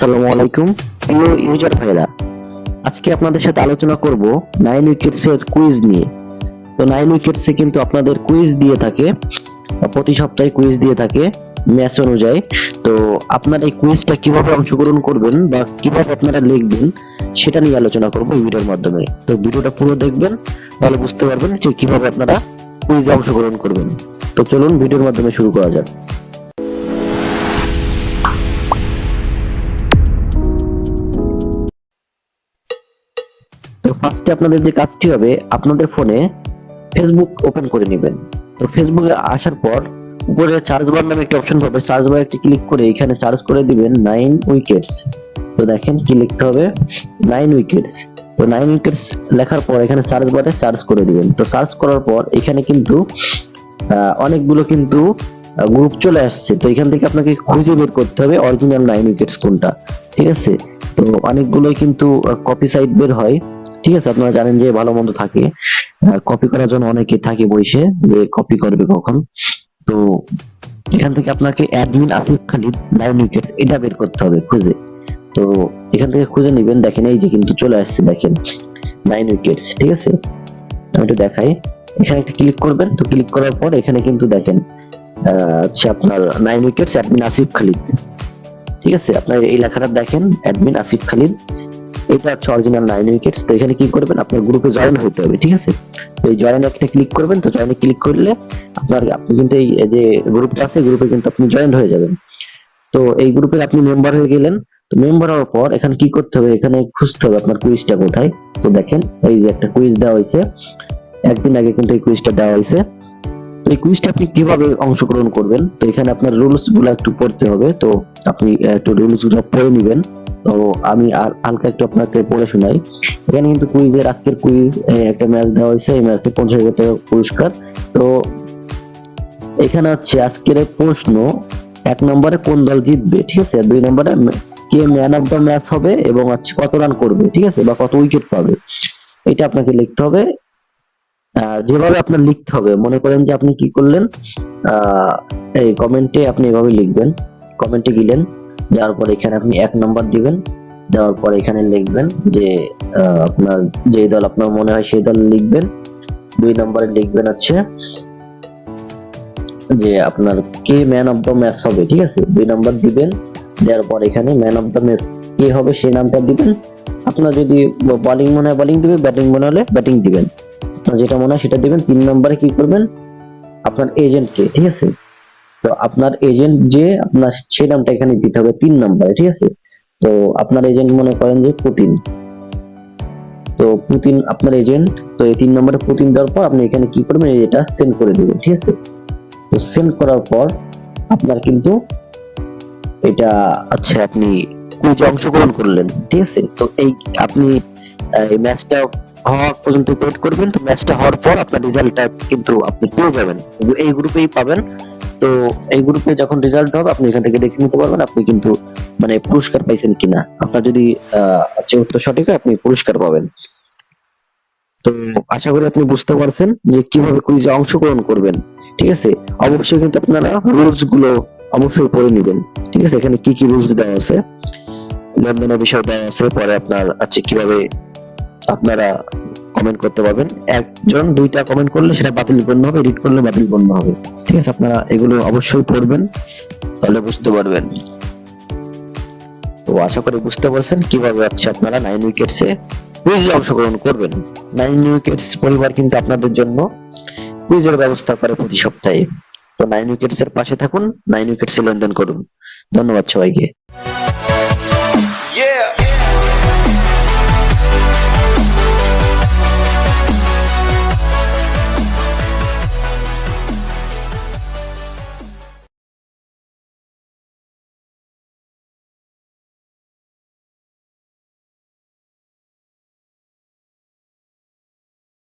আসসালামু আলাইকুম প্রিয় ইউজার ভাইরা, আজকে আপনাদের সাথে আলোচনা করব 9 উইকেটস এর কুইজ নিয়ে। তো 9 উইকেটস এ কিন্তু আপনাদের কুইজ দিয়ে থাকে, প্রতি সপ্তাহে কুইজ দিয়ে থাকে ম্যাচ অনুযায়ী। তো আপনারা এই কুইজটা কিভাবে অংশগ্রহণ করবেন বা কিভাবে আপনারা লিখবেন সেটা নিয়ে আলোচনা করব এই ভিডিওর মাধ্যমে। তো ভিডিওটা পুরো দেখবেন, তাহলে বুঝতে পারবেন যে কিভাবে আপনারা কুইজে অংশগ্রহণ করবেন। তো চলুন ভিডিওর মাধ্যমে শুরু করা যাক। তো ফার্স্টে আপনাদের যে কাজটি হবে, আপনাদের ফোনে ফেসবুক ওপেন করে নেবেন। তো ফেসবুকে আসার পর উপরে সার্চ বার নামে একটা অপশন পাবে, সার্চ বারে একটি ক্লিক করে এখানে সার্চ করে দিবেন 9 উইকেটস। তো দেখেন কি লিখতে হবে, 9 উইকেটস। তো 9 উইকেটস লেখার পর এখানে সার্চ বারে সার্চ করে দিবেন। তো সার্চ করার পর এখানে কিন্তু অনেকগুলো কিন্তু গ্রুপ চলে আসছে। তো এখান থেকে আপনাকে খুঁজে বের করতে হবে অরিজিনাল 9 উইকেটস কোনটা, ঠিক আছে। তো অনেকগুলোই কিন্তু কপি সাইট বের হয়, ঠিক আছে। আপনারা জানেন যে ভালো মন্দ থাকে, কপি করার জন্য অনেকে থাকে বসে যে কপি করবে কখন। তো এখান থেকে আপনাকে অ্যাডমিন আসিফ খালিদ 9 উইকেটস এটা বের করতে হবে খুঁজে। তো এখান থেকে খুঁজে নেবেন, দেখেন এই যে কিন্তু চলে আসছে, দেখেন 9 উইকেটস, ঠিক আছে। আমি একটু দেখাই, এখানে একটা ক্লিক করবেন। তো ক্লিক করার পর এখানে কিন্তু দেখেন হচ্ছে আপনার 9 উইকেটস অ্যাডমিন আসিফ খালিদ, ঠিক আছে। আপনার এই লেখাটা দেখেন অ্যাডমিন আসিফ খালিদ, এটা হচ্ছে অরিজিনাল 9 উইকেটস। তো এখানে কি করবেন, আপনার গ্রুপে জয়েন হতে হবে, ঠিক আছে। তো এই জয়েন একটা ক্লিক করবেন। তো জয়েনে ক্লিক করলে আপনি কিন্তু এই যে গ্রুপটা আছে, গ্রুপে কিন্তু আপনি জয়েন হয়ে যাবেন। তো এই গ্রুপের আপনি মেম্বার হয়ে গেলেন। তো মেম্বার হওয়ার পর এখানে কি করতে হবে, এখানে খুঁজতে হবে আপনার কুইজটা কোথায়। তো দেখেন এই যে একটা কুইজ দেওয়া হয়েছে, একদিন আগে কিন্তু এই কুইজটা দেওয়া হয়েছে। তো এই কুইজটা আপনি কিভাবে অংশগ্রহণ করবেন, তো এখানে আপনার রুলস গুলো একটু পড়তে হবে। তো আপনি একটু রুলস গুলো পড়ে নেবেন। তো আমি আর হালকা একটু আপনাকে পড়ে শোনাই। এখানে কিন্তু কুইজের আজকের কুইজ একটা ম্যাচ দেওয়া হয়েছে, এই ম্যাচে 50,000 টাকা পুরস্কার। তো এখানে হচ্ছে আজকের প্রশ্ন, 1 নম্বরে কোন দল জিতবে, ঠিক আছে। 2 নম্বরে কে ম্যান অফ দ্য ম্যাচ হবে এবং হচ্ছে কত রান করবে, ঠিক আছে, বা কত উইকেট পাবে, এটা আপনাকে লিখতে হবে। যেভাবে আপনার লিখতে হবে, মনে করেন যে আপনি কি করলেন, এই কমেন্টে আপনি এভাবে লিখবেন। কমেন্টে গেলেন, যাওয়ার পর এখানে আপনি 1 নম্বর দিবেন। দেওয়ার পর এখানে লিখবেন যে আপনার যে দল আপনার মনে হয় সেই দল লিখবেন। 2 নম্বরে লিখবেন হচ্ছে যে আপনার কে ম্যান অফ দ্য ম্যাচ হবে, ঠিক আছে, 2 নম্বর দিবেন। দেওয়ার পর এখানে ম্যান অফ দ্য ম্যাচ কে হবে সেই নামটা দিবেন। আপনার যদি বোলিং মনে হয় বোলিং দিবেন, ব্যাটিং মনে হলে ব্যাটিং দিবেন, আপনার যেটা মনে হয় সেটা দিবেন। 3 নম্বরে কি করবেন, আপনার এজেন্ট কে, ঠিক আছে। তো আপনার এজেন্ট যে আপনার সেই নামটা এখানে দিতে হবে 3 নম্বরে, ঠিক আছে। তো আপনার এজেন্ট মনে করেন যে পুতিন, তো পুতিন আপনার এজেন্ট। তো এই 3 নম্বরে পুতিন দেওয়ার পর আপনি এখানে কি করবেন, এটা সেন্ড করে দিবেন, ঠিক আছে। তো সেন্ড করার পর আপনার কিন্তু এটা আচ্ছা আপনি কুইজে অংশগ্রহণ করলেন, ঠিক আছে। তো এই আপনি এই ম্যাচটা হওয়া পর্যন্ত ওয়েট করবেন। তো ম্যাচটা হওয়ার পর আপনার রেজাল্টটা কিন্তু আপনি পেয়ে যাবেন, এই গ্রুপেই পাবেন। তো এই গ্রুপে যখন রেজাল্ট হবে আপনি এখান থেকে দেখে নিতে পারবেন আপনি কিন্তু মানে পুরস্কার পাইছেন কিনা। আপনার যদি হচ্ছে উত্তর সঠিক হয় আপনি পুরস্কার পাবেন। তো আশা করি আপনি বুঝতে পারছেন যে কিভাবে কুইজে অংশগ্রহণ করবেন, ঠিক আছে। অবশ্যই কিন্তু আপনারা রুলস গুলো অবশ্যই পড়ে নেবেন, ঠিক আছে। এখানে কি কি রুলস দেওয়া আছে, লেনদেনের বিষয় দেওয়া আছে, পরে আপনার আছে কিভাবে আপনারা কমেন্ট করতে পারবেন। একজন 2টা কমেন্ট করলে সেটা বাতিল গণ্য হবে, এডিট করলে বাতিল গণ্য হবে, ঠিক আছে। আপনারা এগুলো অবশ্যই পড়বেন, তাহলে বুঝতে পারবেন। তো আশা করি বুঝতে পারছেন কিভাবে হচ্ছে আপনারা 9 উইকেটসে কুইজে অংশগ্রহণ করবেন। 9 উইকেটস পরিবার কিন্তু আপনাদের জন্য কুইজের ব্যবস্থা করে প্রতি সপ্তাহে। তো 9 উইকেটস এর পাশে থাকুন, 9 উইকেটসে লেনদেন করুন। ধন্যবাদ সবাইকে।